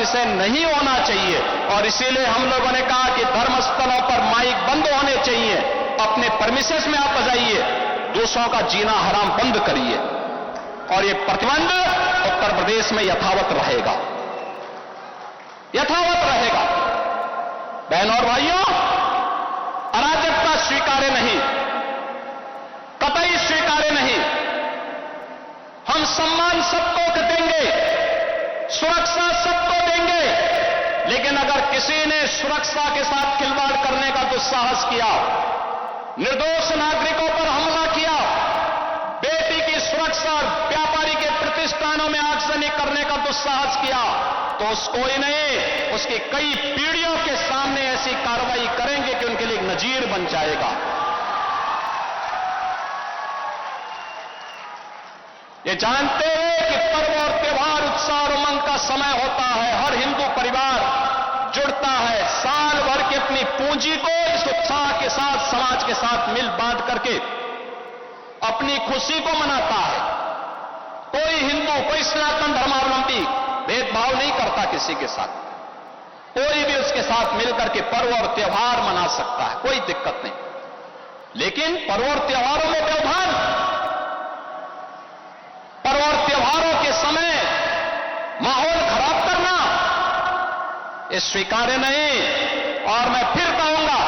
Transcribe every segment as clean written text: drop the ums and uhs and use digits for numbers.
विषय नहीं होना चाहिए। और इसीलिए हम लोगों ने कहा कि धर्म स्थलों पर माइक बंद होने चाहिए, अपने परमिसेस में आप बजाइए, दूसरों का जीना हराम बंद करिए। और ये प्रतिबंध उत्तर प्रदेश में यथावत रहेगा, यथावत रहेगा। बहनों और भाइयों, अराजकता स्वीकार्य नहीं, कतई स्वीकार्य नहीं। हम सम्मान सबको देंगे, सुरक्षा सबको देंगे, लेकिन अगर किसी ने सुरक्षा के साथ खिलवाड़ करने का दुस्साहस किया, निर्दोष नागरिकों पर हमला किया, बेटी की सुरक्षा और व्यापारी के प्रतिष्ठानों में आगजनी करने का दुस्साहस किया, तो उसको ही नहीं, उसकी कई पीढ़ियों के सामने ऐसी कार्रवाई करेंगे कि उनके लिए एक नजीर बन जाएगा। ये जानते हुए कि पर्व और त्योहार उत्साह और उमंग का समय होता है, हर हिंदू परिवार जुड़ता है, साल भर की अपनी पूंजी को इस उत्साह के साथ समाज के साथ मिल बांट करके अपनी खुशी को मनाता है। कोई हिंदू, कोई सनातन धर्मावलंबी भेदभाव नहीं करता किसी के साथ, कोई भी उसके साथ मिलकर के पर्व और त्योहार मना सकता है, कोई दिक्कत नहीं। लेकिन पर्व और त्योहारों में व्यवधान, पर्व और त्योहारों के समय माहौल खराब करना, ये स्वीकार्य नहीं। और मैं फिर कहूंगा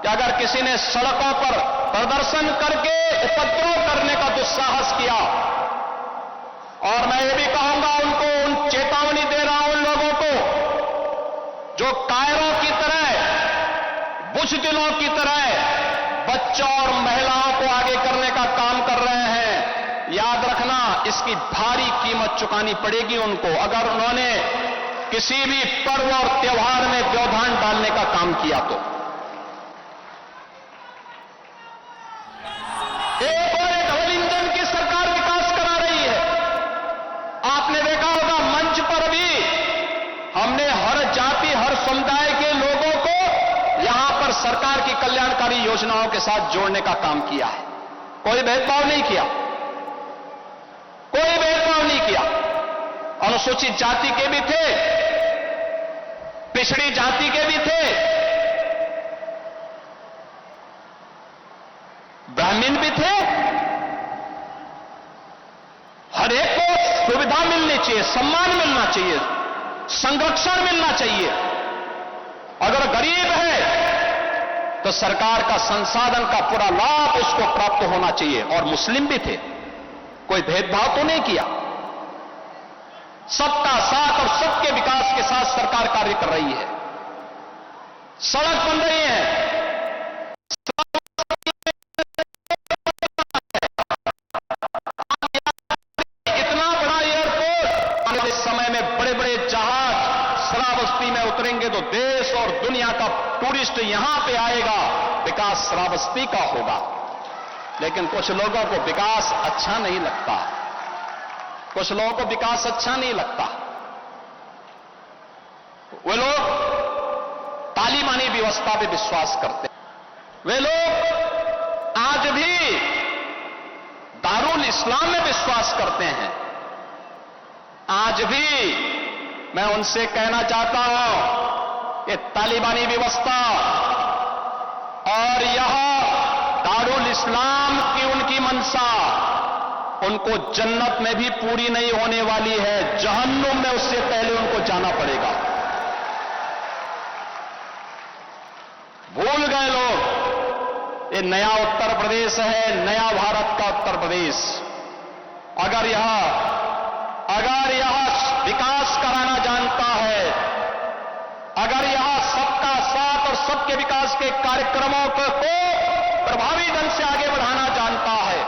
कि अगर किसी ने सड़कों पर प्रदर्शन करके उपद्रव करने का दुस्साहस किया, और मैं ये भी कहूंगा उनको, उन चेतावनी दे रहा हूं उन लोगों को जो कायरों की तरह, बुज़दिलों की तरह बच्चों और महिलाओं को आगे करने का काम कर रहे हैं, याद रखना इसकी भारी कीमत चुकानी पड़ेगी उनको, अगर उन्होंने किसी भी पर्व और त्योहार में व्यवधान डालने का काम किया तो। एक और एक डबल इंजन की सरकार विकास करा रही है। आपने देखा होगा मंच पर भी हमने हर जाति, हर समुदाय के लोगों को यहां पर सरकार की कल्याणकारी योजनाओं के साथ जोड़ने का काम किया है। कोई भेदभाव नहीं किया, कोई भेदभाव नहीं किया। अनुसूचित जाति के भी थे, पिछड़ी जाति के भी थे, ब्राह्मण भी थे। हर एक को सुविधा मिलनी चाहिए, सम्मान मिलना चाहिए, संरक्षण मिलना चाहिए। अगर गरीब है तो सरकार का संसाधन का पूरा लाभ उसको प्राप्त होना चाहिए। और मुस्लिम भी थे, कोई भेदभाव तो नहीं किया। सबका साथ और सबके विकास के साथ सरकार कार्य कर रही है। सड़क बन रही है, इतना बड़ा एयरपोर्ट, आने वाले समय में बड़े बड़े जहाज श्रावस्ती में उतरेंगे तो देश और दुनिया का टूरिस्ट यहां पे आएगा, विकास श्रावस्ती का होगा। लेकिन कुछ लोगों को विकास अच्छा नहीं लगता, कुछ लोगों को विकास अच्छा नहीं लगता। वे लोग तालिबानी व्यवस्था पे विश्वास करते हैं, वे लोग आज भी दारुल इस्लाम में विश्वास करते हैं। आज भी मैं उनसे कहना चाहता हूं कि तालिबानी व्यवस्था और यह दारुल इस्लाम की उनकी मंशा उनको जन्नत में भी पूरी नहीं होने वाली है, जहन्नुम में उससे पहले उनको जाना पड़ेगा। भूल गए लोग, ये नया उत्तर प्रदेश है, नया भारत का उत्तर प्रदेश। अगर यह विकास कराना जानता है, अगर यह सबका साथ और सबके विकास के कार्यक्रमों को प्रभावी ढंग से आगे बढ़ाना जानता है,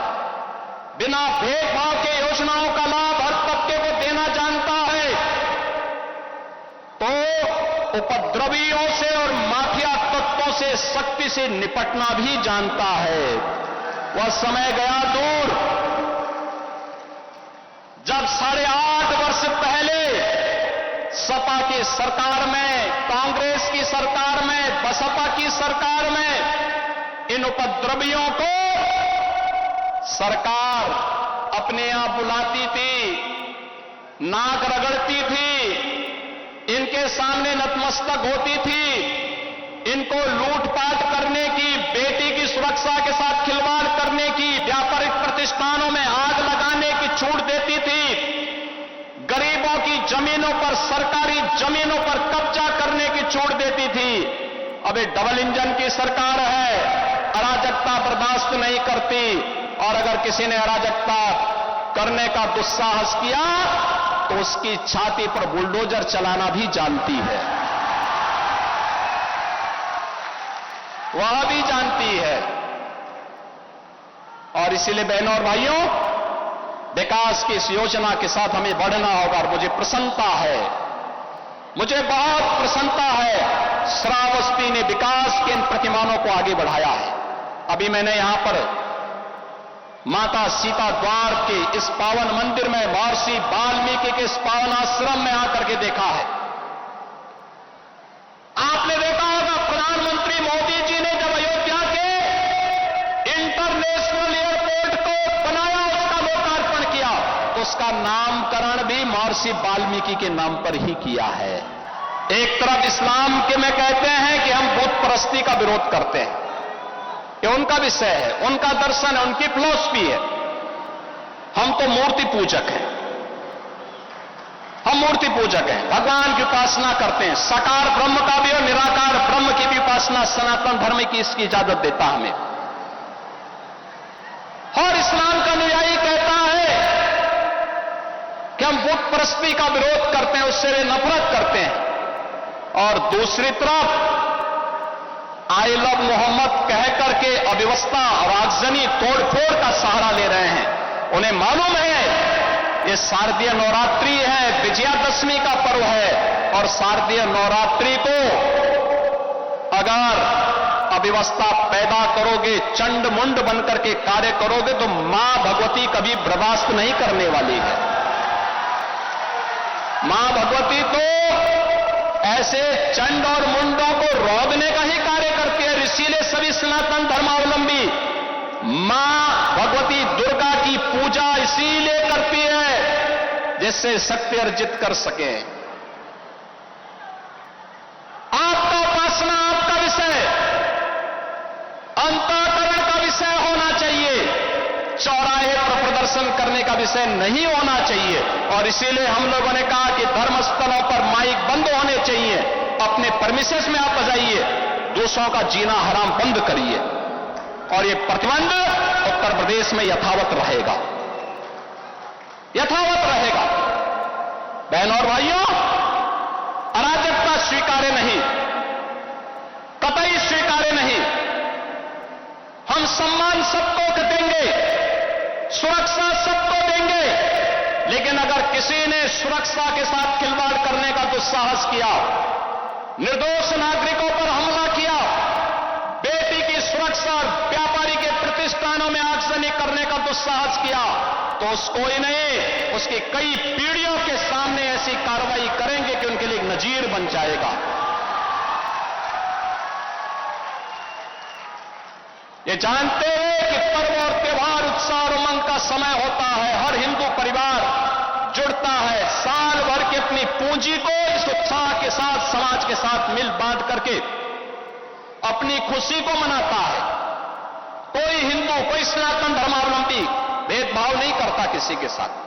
बिना भेदभाव के योजनाओं का लाभ हर तबके को देना जानता है, तो उपद्रवियों से और माफिया तत्वों से सख्ती से निपटना भी जानता है। वह समय गया दूर जब 8.5 वर्ष पहले सपा की सरकार में, कांग्रेस की सरकार में, बसपा की सरकार में इन उपद्रवियों को सरकार अपने यहां बुलाती थी, नाक रगड़ती थी, इनके सामने नतमस्तक होती थी, इनको लूटपाट करने की, बेटी की सुरक्षा के साथ खिलवाड़ करने की, व्यापारिक प्रतिष्ठानों में आग लगाने की छूट देती थी, गरीबों की जमीनों पर, सरकारी जमीनों पर कब्जा करने की छूट देती थी। अब ये डबल इंजन की सरकार है, अराजकता बर्दाश्त नहीं करती, और अगर किसी ने अराजकता करने का दुस्साहस किया तो उसकी छाती पर बुलडोजर चलाना भी जानती है, वह भी जानती है। और इसीलिए बहनों और भाइयों, विकास की इस योजना के साथ हमें बढ़ना होगा। और मुझे प्रसन्नता है, मुझे बहुत प्रसन्नता है, श्रावस्ती ने विकास के इन प्रतिमानों को आगे बढ़ाया है। अभी मैंने यहां पर माता सीता द्वार के इस पावन मंदिर में, महर्षि वाल्मीकि के इस पावन आश्रम में आकर के देखा है। आपने देखा होगा, प्रधानमंत्री मोदी जी ने जब अयोध्या के इंटरनेशनल एयरपोर्ट को बनाया, उसका लोकार्पण किया, तो उसका नामकरण भी महर्षि वाल्मीकि के नाम पर ही किया है। एक तरफ इस्लाम के में कहते हैं कि हम बुत परस्ती का विरोध करते हैं, ये उनका विषय है, उनका दर्शन है, उनकी फिलॉसफी है। हम तो मूर्ति पूजक हैं, हम मूर्ति पूजक हैं, भगवान की उपासना करते हैं। साकार ब्रह्म का भी और निराकार ब्रह्म की भी उपासना सनातन धर्म की इसकी इजाजत देता हमें। और इस्लाम का अनुयायी कहता है कि हम बुत परस्ती का विरोध करते हैं, उससे वे नफरत करते हैं। और दूसरी तरफ आई लव मोहम्मद कह करके अव्यवस्था और आगजनी तोड़फोड़ का सहारा ले रहे हैं। उन्हें मालूम है ये शारदीय नवरात्रि है, विजयादशमी का पर्व है, और शारदीय नवरात्रि को अगर अव्यवस्था पैदा करोगे, चंड मुंड बनकर के कार्य करोगे, तो मां भगवती कभी बर्दाश्त नहीं करने वाली है। मां भगवती तो ऐसे चंड और मुंडों को रोकने का ही कार्य करती है। इसीलिए सभी सनातन धर्मावलंबी मां भगवती दुर्गा की पूजा इसीलिए करती है जिससे शक्ति अर्जित कर सके। आपका उपासना आपका विषय, अंतःकरण का विषय होना चाहिए, चौराहे पर प्रदर्शन करने का विषय नहीं होना चाहिए। और इसीलिए हम लोगों ने कहा कि धर्मस्थलों पर माइक बंद होने चाहिए, अपने परमिशंस में आप बजाइए, दूसरों का जीना हराम बंद करिए। और ये प्रतिबंध उत्तर प्रदेश में यथावत रहेगा, यथावत रहेगा। बहनों और भाइयों, अराजकता स्वीकार्य नहीं, कतई स्वीकार्य नहीं। हम सम्मान सबको देंगे, सुरक्षा सबको देंगे, लेकिन अगर किसी ने सुरक्षा के साथ खिलवाड़ करने का दुस्साहस किया, निर्दोष नागरिकों पर हमला किया, बेटी की सुरक्षा और व्यापारी के प्रतिष्ठानों में आगजनी करने का दुस्साहस किया, तो उसको ही नहीं, उसकी कई पीढ़ियों के सामने ऐसी कार्रवाई करेंगे कि उनके लिए एक नजीर बन जाएगा। ये जानते हुए कि पर्व और त्योहार, उत्साह और उमंग का समय होता है, हर हिंदू परिवार जुड़ता है, साल भर की अपनी पूंजी को इस उत्साह के साथ, समाज के साथ मिल बांट करके अपनी खुशी को मनाता है। कोई हिंदू, कोई सनातन धर्मावलंबी भेदभाव नहीं करता किसी के साथ,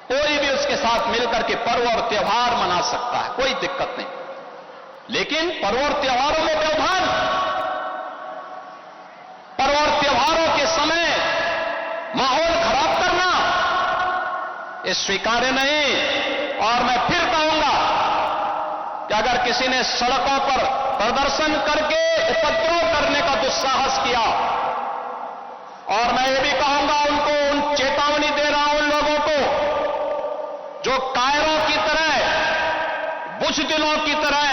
कोई भी उसके साथ मिलकर के पर्व और त्योहार मना सकता है, कोई दिक्कत नहीं। लेकिन पर्व और त्योहारों में व्यवधान, पर्व और त्योहारों के समय माहौल खराब करना, ये स्वीकार्य नहीं। और मैं फिर कहूंगा कि अगर किसी ने सड़कों पर प्रदर्शन करके उपद्रव करने का दुस्साहस किया, और मैं ये भी कहूंगा उनको, उन चेतावनी दे रहा हूं उन लोगों को जो कायरों की तरह, बुज़दिलों की तरह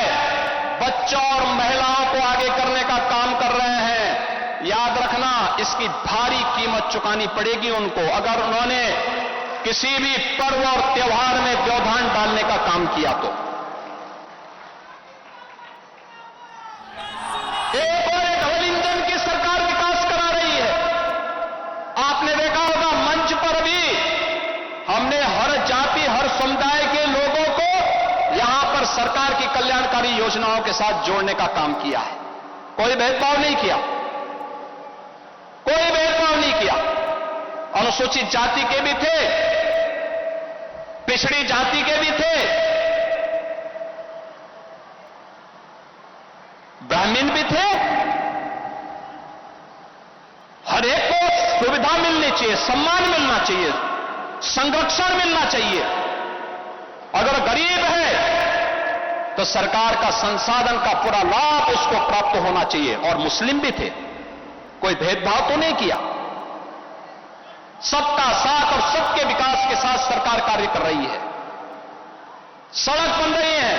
बच्चों और महिलाओं को आगे करने का काम कर रहे हैं, याद रखना इसकी भारी कीमत चुकानी पड़ेगी उनको, अगर उन्होंने किसी भी पर्व और त्योहार में व्यवधान डालने का काम किया तो। एक और डबल इंजन की सरकार विकास करा रही है। आपने देखा होगा मंच पर भी हमने हर जाति, हर समुदाय के लोगों को यहां पर सरकार योजनाओं के साथ जोड़ने का काम किया है। कोई भेदभाव नहीं किया, कोई भेदभाव नहीं किया। अनुसूचित जाति के भी थे, पिछड़ी जाति के भी थे, ब्राह्मण भी थे। हर एक को सुविधा मिलनी चाहिए, सम्मान मिलना चाहिए, संरक्षण मिलना चाहिए। अगर गरीब है तो सरकार का संसाधन का पूरा लाभ उसको प्राप्त होना चाहिए। और मुस्लिम भी थे, कोई भेदभाव तो नहीं किया। सबका साथ और सबके विकास के साथ सरकार कार्य कर रही है। सड़क बन रही है,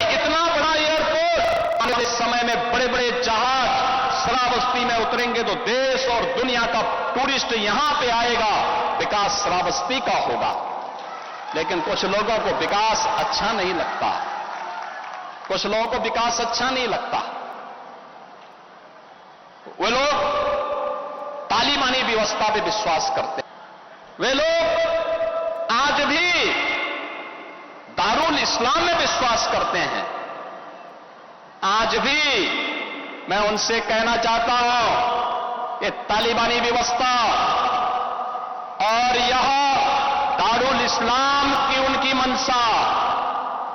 इतना बड़ा एयरपोर्ट, आने वाले समय में बड़े बड़े जहाज श्रावस्ती में उतरेंगे तो देश और दुनिया का टूरिस्ट यहां पे आएगा। विकास श्रावस्ती का होगा। लेकिन कुछ लोगों को विकास अच्छा नहीं लगता, कुछ लोगों को विकास अच्छा नहीं लगता। वे लोग तालिबानी व्यवस्था पे विश्वास करते हैं। वे लोग आज भी दारुल इस्लाम में विश्वास करते हैं। आज भी मैं उनसे कहना चाहता हूं कि तालिबानी व्यवस्था और यह दारुल इस्लाम की उनकी मंशा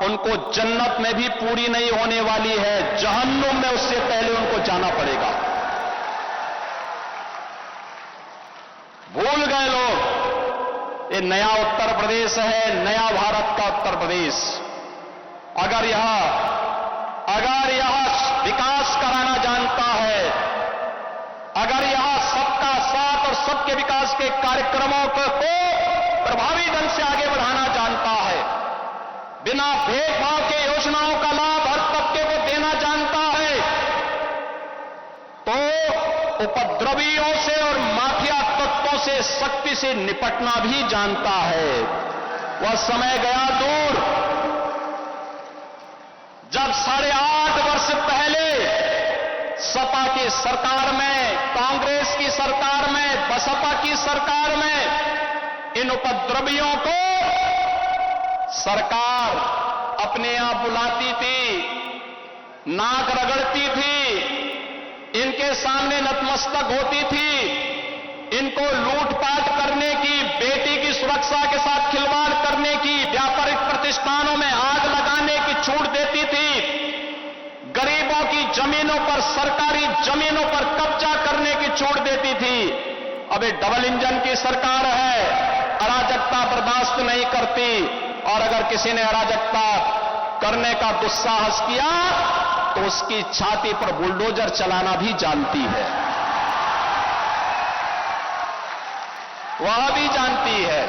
उनको जन्नत में भी पूरी नहीं होने वाली है, जहन्नुम में उससे पहले उनको जाना पड़ेगा। भूल गए लोग, ये नया उत्तर प्रदेश है, नया भारत का उत्तर प्रदेश। अगर यह विकास कराना जानता है, अगर यह सबका साथ और सबके विकास के कार्यक्रमों को प्रभावी ढंग से आगे बढ़ाना जानता है, बिना भेदभाव के योजनाओं का लाभ हर तबके को देना जानता है, तो उपद्रवियों से और माफिया तत्वों से सख्ती से निपटना भी जानता है। वह समय गया दूर जब 8.5 वर्ष पहले सपा की सरकार में, कांग्रेस की सरकार में, बसपा की सरकार में इन उपद्रवियों को सरकार अपने यहां बुलाती थी, नाक रगड़ती थी, इनके सामने नतमस्तक होती थी, इनको लूटपाट करने की, बेटी की सुरक्षा के साथ खिलवाड़ करने की, व्यापारिक प्रतिष्ठानों में आग लगाने की छूट देती थी, गरीबों की जमीनों पर, सरकारी जमीनों पर कब्जा करने की छूट देती थी। अब ये डबल इंजन की सरकार है, अराजकता बर्दाश्त नहीं करती, और अगर किसी ने अराजकता करने का दुस्साहस किया तो उसकी छाती पर बुलडोजर चलाना भी जानती है, वह भी जानती है।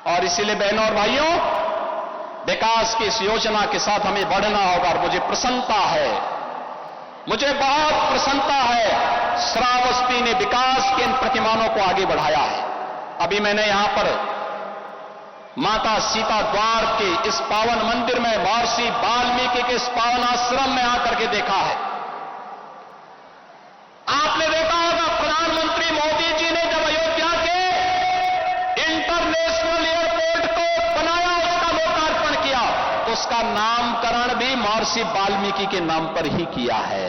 और इसीलिए बहनों और भाइयों, विकास की इस योजना के साथ हमें बढ़ना होगा। और मुझे प्रसन्नता है, मुझे बहुत प्रसन्नता है, श्रावस्ती ने विकास के इन प्रतिमानों को आगे बढ़ाया है। अभी मैंने यहां पर माता सीता द्वार के इस पावन मंदिर में, महर्षि वाल्मीकि के इस पावन आश्रम में आकर के देखा है। आपने देखा होगा प्रधानमंत्री मोदी जी ने जब अयोध्या के इंटरनेशनल एयरपोर्ट को बनाया, उसका लोकार्पण किया, तो उसका नामकरण भी महर्षि वाल्मीकि के नाम पर ही किया है।